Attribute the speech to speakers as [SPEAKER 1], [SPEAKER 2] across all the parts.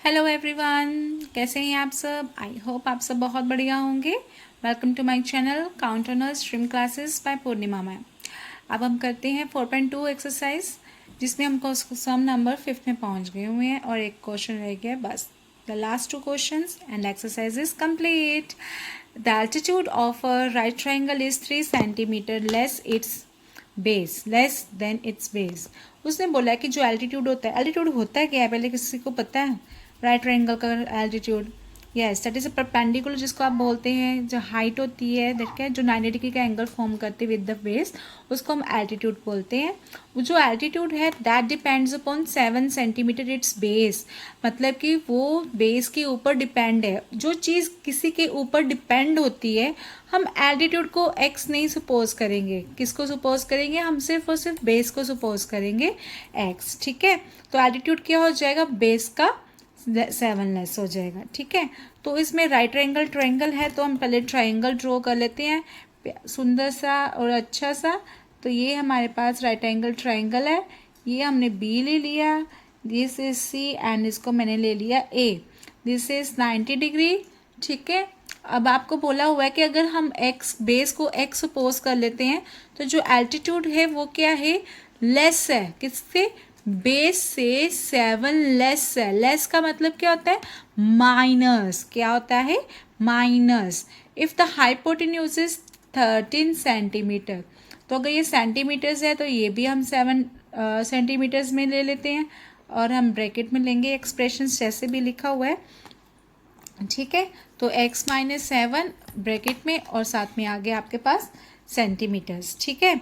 [SPEAKER 1] Hello everyone, कैसे हैं आप सब। आई होप आप सब बहुत बढ़िया होंगे। Welcome to my channel counter stream classes by Purnima ma'am. अब हम करते हैं 4.2 एक्सरसाइज, जिसमें हमको सम नंबर 5th में पहुंच गए हुए हैं और एक क्वेश्चन रह गया बस। The last 2 questions and exercise is complete. The altitude of a right triangle is 3 centimetre less than it's base. उसने बोला कि जो एल्टीट्यूड होता है क्या है, पहले किसी को पता है? राइट ट्रायंगल का altitude, yes, that is a perpendicular, जिसको आप बोलते हैं जो हाइट होती है दैट क्या, जो 90 डिग्री का एंगल फॉर्म करते विद द बेस, उसको हम एल्टीट्यूड बोलते हैं। वो जो एल्टीट्यूड है that depends upon 7 centimetre it's base, मतलब कि वो बेस के ऊपर डिपेंड है। जो चीज़ किसी के ऊपर डिपेंड होती है, हम एल्टीट्यूड को एक्स नहीं सपोज करेंगे। किसको सपोज करेंगे? हम सिर्फ और सिर्फ बेस को सपोज करेंगे एक्स। ठीक है, तो एल्टीट्यूड क्या हो जाएगा? बेस का 7 लेस हो जाएगा। ठीक है, तो इसमें राइट ट्रायंगल है, तो हम पहले ट्रायंगल ड्रॉ कर लेते हैं सुंदर सा और अच्छा सा। तो ये हमारे पास राइट एंगल ट्रायंगल है। ये हमने बी ले लिया, दिस इज सी एंड इसको मैंने ले लिया ए। This is 90 degree. ठीक है, अब आपको बोला हुआ है कि अगर हम एक्स बेस को एक्स सपोज कर लेते हैं तो जो एल्टीट्यूड है वो क्या है? लेस है। किससे? बेस से 7 लेस है। लेस का मतलब क्या होता है? माइनस। क्या होता है? Minus. If the hypotenuse is 13 centimetre, तो अगर ये सेंटीमीटर्स है तो ये भी हम 7 सेंटीमीटर्स में ले लेते हैं और हम ब्रैकेट में लेंगे एक्सप्रेशंस जैसे भी लिखा हुआ है। ठीक है, तो x-7 ब्रैकेट में और साथ में आ गया आपके पास सेंटीमीटर्स। ठीक है,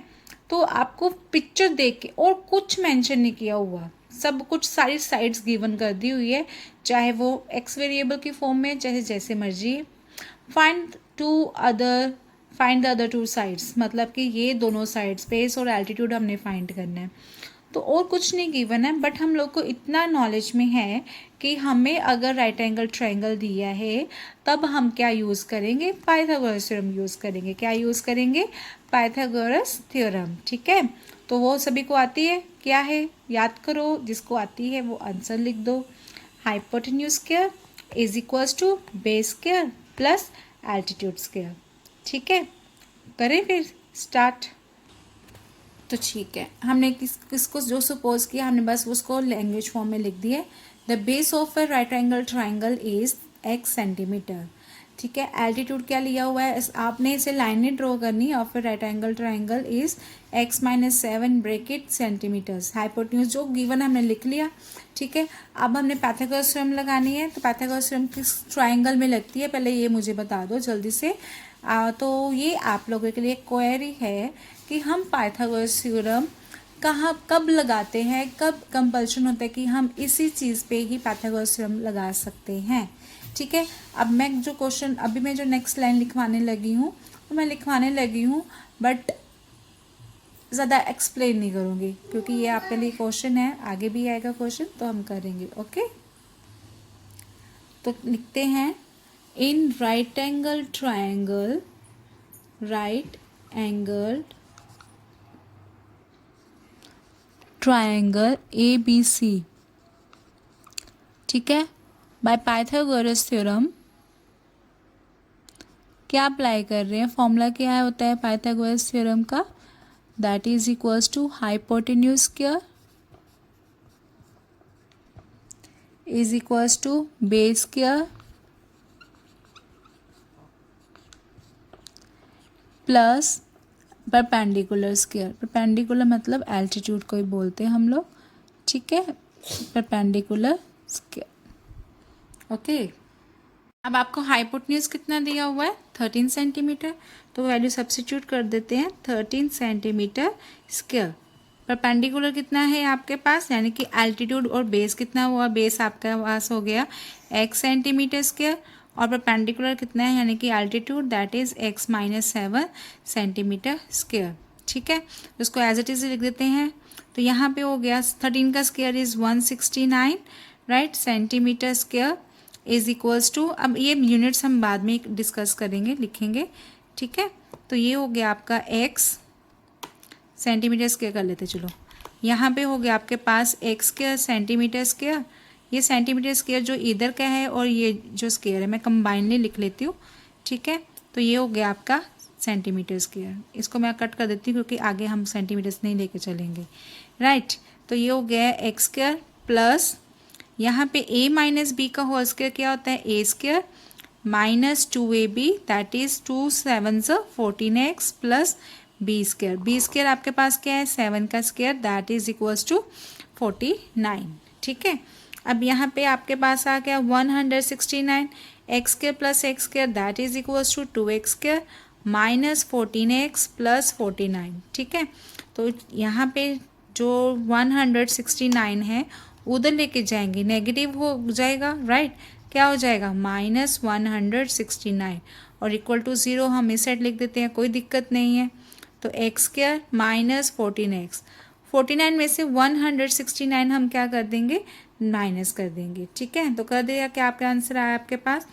[SPEAKER 1] तो आपको पिक्चर देख के और कुछ मेंशन नहीं किया हुआ, सब कुछ सारी साइड्स गिवन कर दी हुई है, चाहे वो x वेरिएबल की फॉर्म में, चाहे जैसे मर्जी है। फाइंड द अदर 2 साइड्स, मतलब कि ये दोनों साइड्स बेस और एल्टीट्यूड हमने फाइंड करना है। तो और कुछ नहीं गिवन है, बट हम लोग को इतना नॉलेज में है कि हमें अगर राइट एंगल ट्रायंगल दिया है तब हम क्या यूज़ करेंगे? पाइथागोरस थ्योरम यूज़ करेंगे। क्या यूज़ करेंगे? Pythagoras theorem. ठीक है, तो वो सभी को आती है। क्या है? याद करो, जिसको आती है वो आंसर लिख दो। Hypotenuse square is equals to base square plus altitude square. ठीक है, करें फिर स्टार्ट। तो ठीक है, हमने किसको जो सपोज किया हमने बस उसको लैंग्वेज फॉर्म में लिख दिया। The base of a right angle triangle is x centimetre. ठीक है, एल्टीट्यूड क्या लिया हुआ है? आपने इसे लाइनें ड्रॉ करनी है। Of a right angle triangle is x-7 bracket centimetres. Hypotenuse जो गिवन हमने लिख लिया। ठीक है, अब हमने पाइथागोरस थ्योरम लगानी है। तो पाइथागोरस थ्योरम किस ट्राइंगल में लगती है, पहले ये मुझे बता दो जल्दी से। तो ये आप लोगों के लिए क्वेरी है कि हम पाइथागोरस थ्योरम कहाँ कब लगाते हैं, कब कंपल्शन होता है कि हम इसी चीज़ पे ही पाइथागोरस थ्योरम लगा सकते हैं। ठीक है, अब मैं जो क्वेश्चन अभी मैं जो नेक्स्ट लाइन लिखवाने लगी हूँ वो मैं लिखवाने लगी हूँ, बट ज़्यादा एक्सप्लेन नहीं करूँगी क्योंकि ये आपके लिए क्वेश्चन है, आगे भी आएगा क्वेश्चन तो हम करेंगे। ओके, तो लिखते हैं in right angle triangle, right angle triangle ABC। ठीक है, बाय पाइथागोरस थ्योरम क्या अप्लाई कर रहे हैं? फॉर्मूला क्या होता है पाइथागोरस थ्योरम का? That is equals to hypotenuse square is equals to base square plus perpendicular square. Perpendicular मतलब एल्टीट्यूड को ही बोलते हैं हम लोग। ठीक है, परपेंडिकुलर स्क्वायर। ओके, अब आपको हाइपोटेन्यूज कितना दिया हुआ है? 13 सेंटीमीटर। तो वैल्यू सब्स्टिट्यूट कर देते हैं, 13 सेंटीमीटर स्क्वायर। परपेंडिकुलर कितना है आपके पास, यानी कि एल्टीट्यूड और बेस कितना हुआ? बेस आपका पास हो गया x सेंटीमीटर स्क्वायर और परपेंडिकुलर कितना है, यानी कि altitude that is x-7 centimetre square. ठीक है, उसको एज इट इज लिख देते हैं। तो यहाँ पे हो गया 13 का square is 169 right centimetre square is equals to, अब ये यूनिट्स हम बाद में डिस्कस करेंगे, लिखेंगे। ठीक है, तो ये हो गया आपका x सेंटीमीटर स्क्वायर कर लेते चलो। यहाँ पे हो गया आपके पास x स्क्वायर सेंटीमीटर स्क्वायर, ये सेंटीमीटर स्क्वायर जो इधर का है और ये जो स्क्वायर है मैं कंबाइनली लिख लेती हूँ, ठीक है। तो ये हो गया आपका सेंटीमीटर स्क्वायर। इसको मैं कट कर देती हूँ क्योंकि आगे हम सेंटीमीटर्स नहीं लेके चलेंगे, राइट। तो ये हो गया एक्स स्क्वायर प्लस यहाँ पे a माइनस बी का होल स्क्वायर क्या होता है, a square minus 2ab that is 2 7 14x plus b square. B square आपके पास क्या है, 7 का square that is equals to 49, ठीक है। अब यहाँ पे आपके पास आ गया 169 x square plus x square that is equals to 2x square minus 14x plus 49, ठीक है। तो यहाँ पे जो 169 है उधर लेके जाएंगे, नेगेटिव हो जाएगा, राइट। क्या हो जाएगा, माइनस 169 और इक्वल टू 0 हम इस साइड लिख देते हैं, कोई दिक्कत नहीं है। तो एक्स स्क्वायर माइनस 14x, 49 में से 169 हम क्या कर देंगे, माइनस कर देंगे, ठीक है। तो कर दिया, क्या आपका आंसर आया आपके पास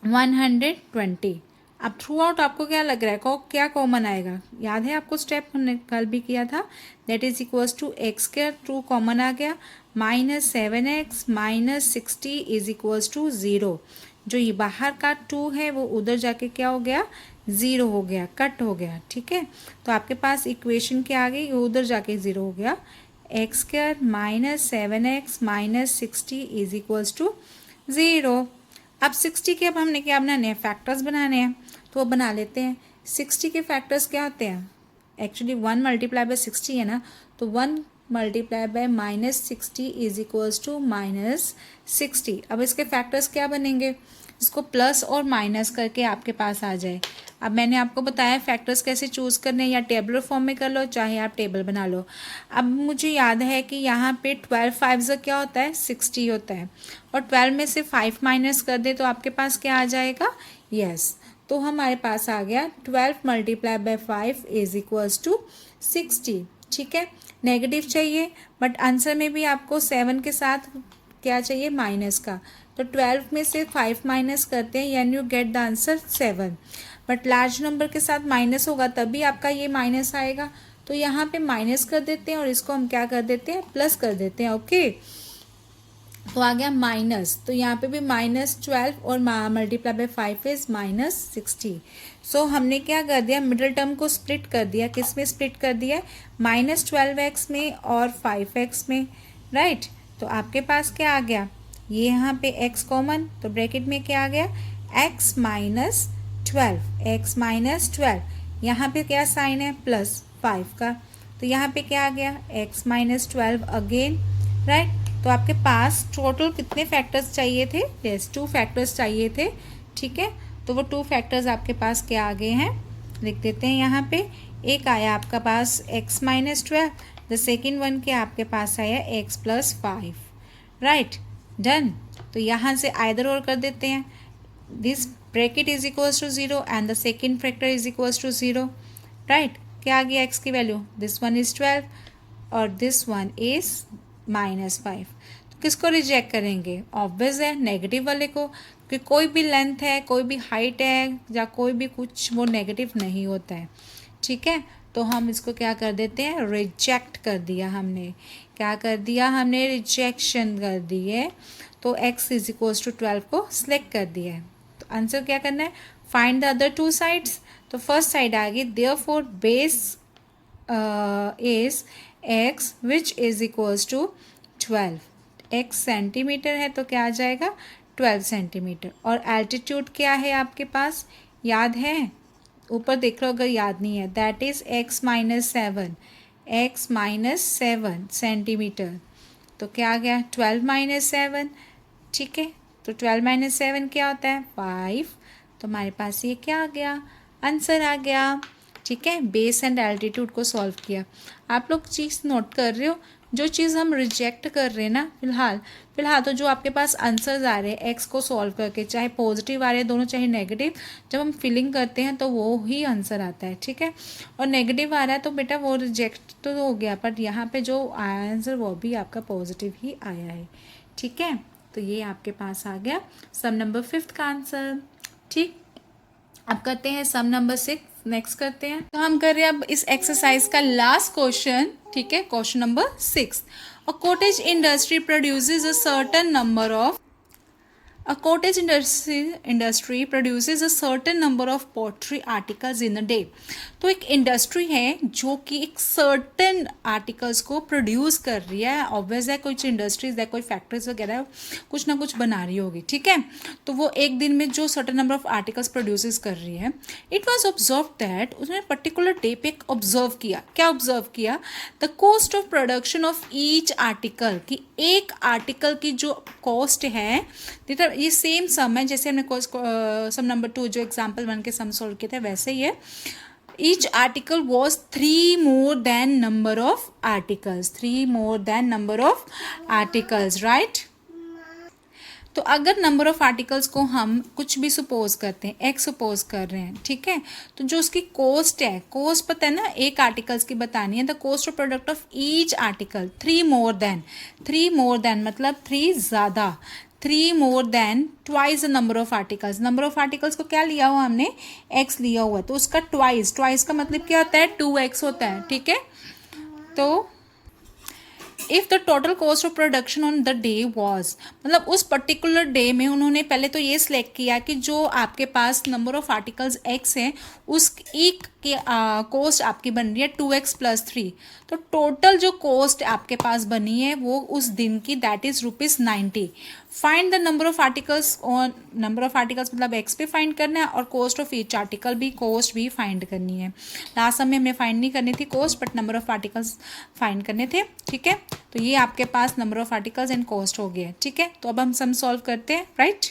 [SPEAKER 1] 120। अब थ्रू आउट आपको क्या लग रहा है, क्या कॉमन आएगा, याद है आपको स्टेप हमने कल भी किया था, that is equals to x square, two common आ गया, minus 7x minus 60 is equals to 0। जो ये बाहर का 2 है वो उधर जाके क्या हो गया, 0 हो गया, कट हो गया, ठीक है। तो आपके पास इक्वेशन क्या आ गई, उधर जाके 0 हो गया, x square minus 7x minus 60 is equals to 0। अब 60 के अब हमने क्या बनाने हैं, फैक्टर्स बनाने हैं, तो वो बना लेते हैं। 60 के फैक्टर्स क्या होते हैं, एक्चुअली 1 मल्टीप्लाई बाय 60 है ना, तो 1 multiply by minus 60 is equals to minus 60। अब इसके फैक्टर्स क्या बनेंगे, इसको प्लस और माइनस करके आपके पास आ जाए। अब मैंने आपको बताया फैक्टर्स कैसे चूज़ करने, या टेबलर फॉर्म में कर लो चाहे आप टेबल बना लो। अब मुझे याद है कि यहाँ पे 12 5 से क्या होता है, 60 होता है, और 12 में से 5 माइनस कर दे तो आपके पास क्या आ जाएगा, यस। तो हमारे पास आ गया 12 multiply by 5 is equals to 60, ठीक है। नेगेटिव चाहिए बट आंसर में भी आपको 7 के साथ क्या चाहिए, माइनस का। तो 12 में से 5 माइनस करते हैं यानी you get the answer 7, but large number के साथ माइनस होगा तभी आपका ये माइनस आएगा। तो यहाँ पे माइनस कर देते हैं और इसको हम क्या कर देते हैं, प्लस कर देते हैं, ओके। तो आ गया माइनस, तो यहाँ पे भी माइनस 12 और मल्टीप्लाई बाय 5 इज माइनस 60। सो हमने क्या कर दिया, मिडिल टर्म को स्प्लिट कर दिया, किस में स्प्लिट कर दिया, माइनस 12x में और 5x में, राइट। तो आपके पास क्या आ गया, ये यहाँ पे x कॉमन, तो ब्रैकेट में क्या आ गया, x माइनस 12, x माइनस 12, यहाँ पे क्या साइन है, प्लस 5 का, तो यहाँ पे क्या आ गया, x माइनस 12 अगेन, राइट। तो आपके पास टोटल कितने फैक्टर्स चाहिए थे, यस 2 फैक्टर्स चाहिए थे, ठीक है। तो वो 2 फैक्टर्स आपके पास क्या आ गए हैं, लिख देते हैं यहाँ पे। एक आया आपका पास x minus 12, the second one क्या आपके पास आया x प्लस 5, राइट, डन। तो यहाँ से आइदर और कर देते हैं, this bracket is equals to 0 and the second factor is equals to 0, right. क्या आ गया x की वैल्यू, दिस वन इज 12 और दिस वन इज माइनस 5। तो किसको रिजेक्ट करेंगे, ऑब्वियस है नेगेटिव वाले को, कि कोई भी लेंथ है, कोई भी हाइट है या कोई भी कुछ, वो नेगेटिव नहीं होता है, ठीक है। तो हम इसको क्या कर देते हैं, रिजेक्ट कर दिया हमने, क्या कर दिया हमने, रिजेक्शन कर दी है। तो x इज इक्वल्स टू 12 को सिलेक्ट कर दिया है। तो आंसर क्या करना है, फाइंड द अदर 2 साइड्स। तो फर्स्ट साइड आ गई, therefore base is x which is equals to 12, x centimetre है तो क्या आ जाएगा 12 सेंटीमीटर, और एल्टीट्यूड क्या है आपके पास, याद है, ऊपर देख लो अगर याद नहीं है, that is x minus 7, x minus 7 centimetre. तो क्या आ गया 12 माइनस 7, ठीक है। तो 12 माइनस 7 क्या होता है 5, तो हमारे पास ये क्या आ गया, आंसर आ गया, ठीक है। बेस एंड एल्टीट्यूड को सॉल्व किया। आप लोग चीज़ नोट कर रहे हो, जो चीज़ हम रिजेक्ट कर रहे हैं ना फिलहाल तो जो आपके पास आंसर्स आ रहे हैं एक्स को सॉल्व करके, चाहे पॉजिटिव आ रहे हैं दोनों चाहे नेगेटिव, जब हम फिलिंग करते हैं तो वो ही आंसर आता है, ठीक है। और नेगेटिव आ रहा है तो बेटा वो रिजेक्ट तो हो गया, बट यहाँ पे जो आया आंसर वो भी आपका पॉजिटिव ही आया है, ठीक है। तो ये आपके पास आ गया सम नंबर 5 का आंसर, ठीक। अब करते हैं सम नंबर 6 नेक्स्ट करते हैं। तो हम कर रहे हैं अब इस एक्सरसाइज का लास्ट क्वेश्चन, ठीक है, question number 6। A cottage industry produces a certain number of A cottage industry produces a certain number of pottery articles in a day. तो एक इंडस्ट्री है जो कि एक सर्टेन आर्टिकल्स को प्रोड्यूस कर रही है। ऑब्वियस है, कुछ इंडस्ट्रीज है, कोई फैक्ट्रीज वगैरह कुछ ना कुछ बना रही होगी, ठीक है। तो वो एक दिन में जो certain number of articles produce कर रही है। इट वॉज ऑब्जर्व दैट, उसने पर्टिकुलर डे पे ऑब्जर्व किया, क्या ऑब्जर्व किया, the cost of production of each article, कि एक आर्टिकल की जो कॉस्ट है, ये सेम सम है जैसे हमने सम नंबर 2 जो एग्जाम्पल 1 के सम सॉल्व किए थे वैसे ही है। Each article was 3 more than number of articles, 3 more than number of articles, right. तो अगर नंबर ऑफ आर्टिकल्स को हम कुछ भी सपोज करते हैं, एक्स सपोज कर रहे हैं, ठीक है, तो जो उसकी कॉस्ट है, कॉस्ट पता है ना, एक आर्टिकल्स की बतानी है, the cost of product of each article 3 more than, 3 more than मतलब 3 ज़्यादा, 3 more than twice the number of articles. Number of articles को क्या लिया हुआ हमने, एक्स लिया हुआ, तो उसका ट्वाइस, ट्वाइस का मतलब क्या होता है, 2x होता है, ठीक है। तो if the total cost of production on the day was, मतलब उस पर्टिकुलर डे में उन्होंने पहले तो ये सिलेक्ट किया कि जो आपके पास नंबर ऑफ आर्टिकल्स एक्स हैं उस एक की कॉस्ट आपकी बन रही है 2x + 3। तो टोटल जो कॉस्ट आपके पास बनी है वो उस दिन की, that is ₹90। Find the number of articles, और नंबर ऑफ आर्टिकल्स मतलब एक्स पे फाइंड करना है और कॉस्ट ऑफ ईच आर्टिकल भी, कॉस्ट भी फाइंड करनी है। लास्ट समय हमें फाइंड नहीं करनी थी cost, but number of articles find करने थे, ठीक है। तो ये आपके पास number of articles and cost हो गया, ठीक है। तो अब हम सम सॉल्व करते हैं, राइट।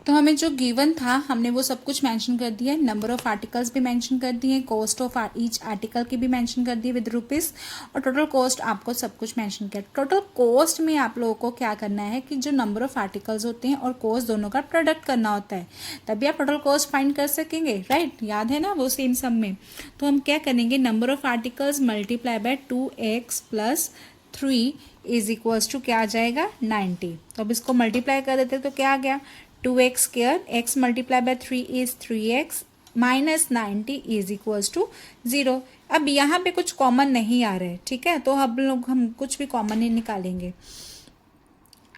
[SPEAKER 1] तो हमें जो गिवन था हमने वो सब कुछ मेंशन कर दिया है, नंबर ऑफ आर्टिकल्स भी मेंशन कर दिए, कॉस्ट ऑफ ईच आर्टिकल की भी मेंशन कर दी विद रुपीस, और टोटल कॉस्ट आपको सब कुछ मेंशन किया। टोटल कॉस्ट में आप लोगों को क्या करना है कि जो नंबर ऑफ आर्टिकल्स होते हैं और कॉस्ट दोनों का प्रोडक्ट करना होता है, तभी आप टोटल कॉस्ट फाइंड कर सकेंगे, राइट। याद है ना वो सेम सम में। तो हम क्या करेंगे, number of articles multiply by 2x + 3 is equals to क्या आ जाएगा, 90। तो अब इसको मल्टीप्लाई कर देते तो क्या आ गया, 2x², x multiply by 3 is 3x minus 90 is equals to 0। अब यहाँ पे कुछ कॉमन नहीं आ रहा है, ठीक है, तो हम कुछ भी कॉमन नहीं निकालेंगे।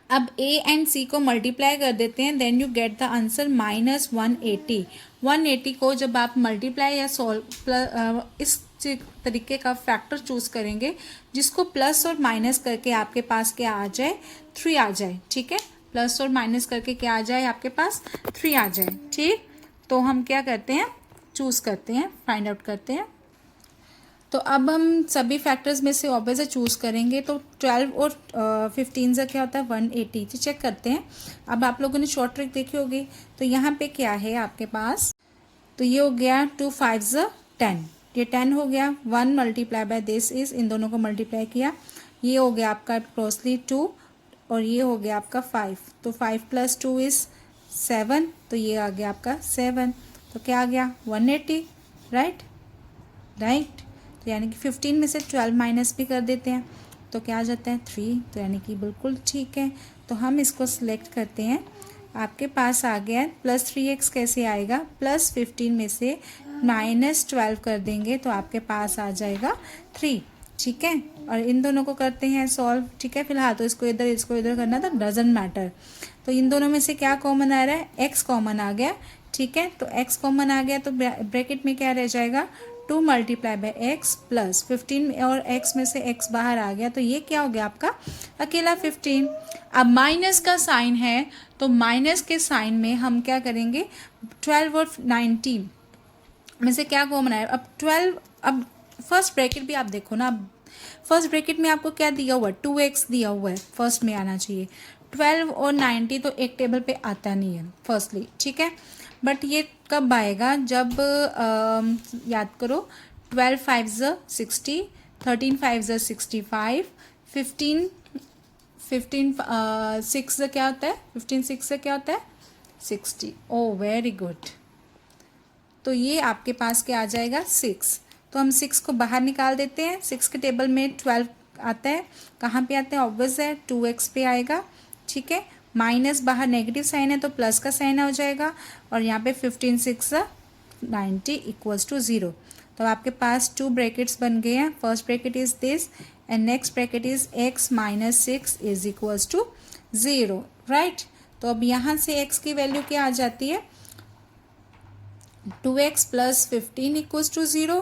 [SPEAKER 1] अब a एंड c को मल्टीप्लाई कर देते हैं, then you get the answer -180। 180 को जब आप मल्टीप्लाई या सॉल्व इस तरीके का फैक्टर चूज करेंगे जिसको प्लस और माइनस करके आपके पास क्या आ जाए, 3 आ जाए, ठीक है। प्लस और माइनस करके क्या आ जाए आपके पास, 3 आ जाए, ठीक। तो हम क्या करते हैं, चूज करते हैं, फाइंड आउट करते हैं। तो अब हम सभी फैक्टर्स में से ऑब्वियस से चूज़ करेंगे, तो 12 और 15 से क्या होता है, 180। तो चेक करते हैं। अब आप लोगों ने शॉर्ट ट्रिक देखी होगी, तो यहाँ पे क्या है आपके पास, तो ये हो गया 2 5 10, ये 10 हो गया। 1 मल्टीप्लाई बाय दिस इज, इन दोनों को मल्टीप्लाई किया, ये हो गया आपका क्लोजली 2, और ये हो गया आपका 5। तो 5 + 2 इज 7, तो ये आ गया आपका 7। तो क्या आ गया, 180, राइट। तो यानी कि 15 में से 12 माइनस भी कर देते हैं तो क्या आ जाता है, 3। तो यानी कि बिल्कुल ठीक है। तो हम इसको सिलेक्ट करते हैं, आपके पास आ गया +3x कैसे आएगा, +15 में से -12 कर देंगे तो आपके पास आ जाएगा 3, ठीक है। और इन दोनों को करते हैं सॉल्व, ठीक है। फिलहाल तो इसको इधर करना था, डजंट मैटर। तो इन दोनों में से क्या कॉमन आ रहा है, x कॉमन आ गया, ठीक है। तो x कॉमन आ गया तो ब्रैकेट में क्या रह जाएगा, 2 मल्टीप्लाई बाय x + 15, और x में से x बाहर आ गया तो ये क्या हो गया आपका अकेला 15। अब माइनस का साइन है तो माइनस के साइन में हम क्या करेंगे, 12 और 19 में से क्या कॉमन आया, अब 12, अब फर्स्ट ब्रैकेट भी आप देखो ना, अब फर्स्ट ब्रैकेट में आपको क्या दिया हुआ है, 2x दिया हुआ है, फर्स्ट में आना चाहिए। 12 और 90 तो एक टेबल पे आता नहीं है फर्स्टली, ठीक है। बट ये कब आएगा, जब याद करो, 12 5 60, 13 5 65, 15 6 से क्या होता है, 15 6 से क्या होता है, 60। Oh very good. तो ये आपके पास क्या आ जाएगा, 6। तो हम 6 को बाहर निकाल देते हैं, 6 के टेबल में 12 आता है, कहाँ पे आता है, ऑब्वियस है 2x पे आएगा, ठीक है। माइनस बाहर नेगेटिव साइन है तो प्लस का साइन हो जाएगा, और यहाँ पे 15 6 90 इक्वल्स टू 0। तो आपके पास 2 ब्रैकेट्स बन गए हैं। First bracket is this and next bracket is x minus 6 is equals to 0, right. तो अब यहाँ से x की वैल्यू क्या आ जाती है, 2x प्लस 15 इक्वल्स टू 0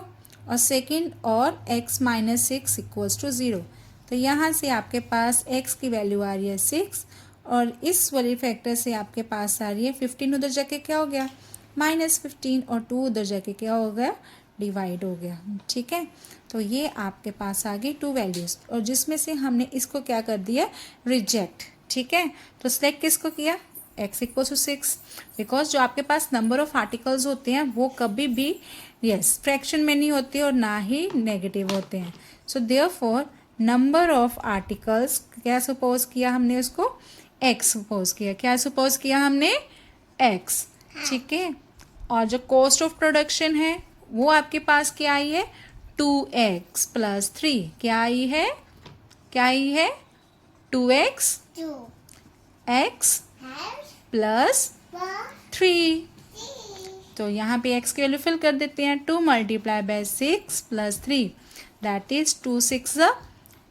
[SPEAKER 1] और सेकेंड और x माइनस 6 इक्वल्स टू 0। तो यहाँ से आपके पास x की वैल्यू आ रही है 6 और इस वाली फैक्टर से आपके पास आ रही है 15, उधर जाके क्या हो गया -15 और 2 उधर जाके क्या हो गया, डिवाइड हो गया, ठीक है। तो ये आपके पास आ गई 2 वैल्यूज़ और जिसमें से हमने इसको क्या कर दिया, रिजेक्ट, ठीक है। तो सिलेक्ट किसको किया, x इक्वल्स टू 6, बिकॉज जो आपके पास नंबर ऑफ आर्टिकल्स होते हैं वो कभी भी फ्रैक्शन में नहीं होते और ना ही नेगेटिव होते हैं। So therefore number of articles क्या सपोज किया हमने, उसको x सपोज किया, क्या सपोज किया हमने, x, ठीक है। और जो कॉस्ट ऑफ प्रोडक्शन है वो आपके पास क्या आई है, 2x प्लस 3, क्या आई है, क्या आई है, 2x x प्लस 3। तो यहाँ पे x की वैल्यू फिल कर देते हैं, 2 multiply by 6 plus 3 that is 2 6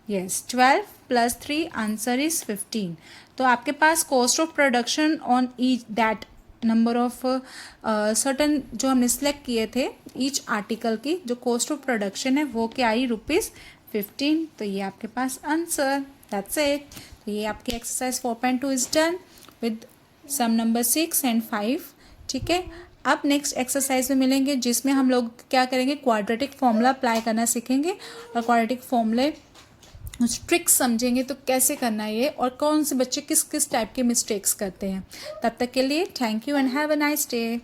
[SPEAKER 1] yes 12 plus 3 answer is 15। तो आपके पास cost of production on each that number of certain जो हमने सेलेक्ट किए थे ईच आर्टिकल की जो कॉस्ट ऑफ प्रोडक्शन है वो क्या आई, ₹15। तो ये आपके पास आंसर, दैट्स इट। तो ये आपकी exercise 4.2 is done with some number 6 and 5, ठीक है। अब नेक्स्ट एक्सरसाइज में मिलेंगे जिसमें हम लोग क्या करेंगे, क्वाड्रेटिक फॉर्मूला अप्लाई करना सीखेंगे और क्वाड्रेटिक फॉर्मूले ट्रिक्स समझेंगे तो कैसे करना है ये और कौन से बच्चे किस किस टाइप के मिस्टेक्स करते हैं। तब तक के लिए thank you and have a nice day.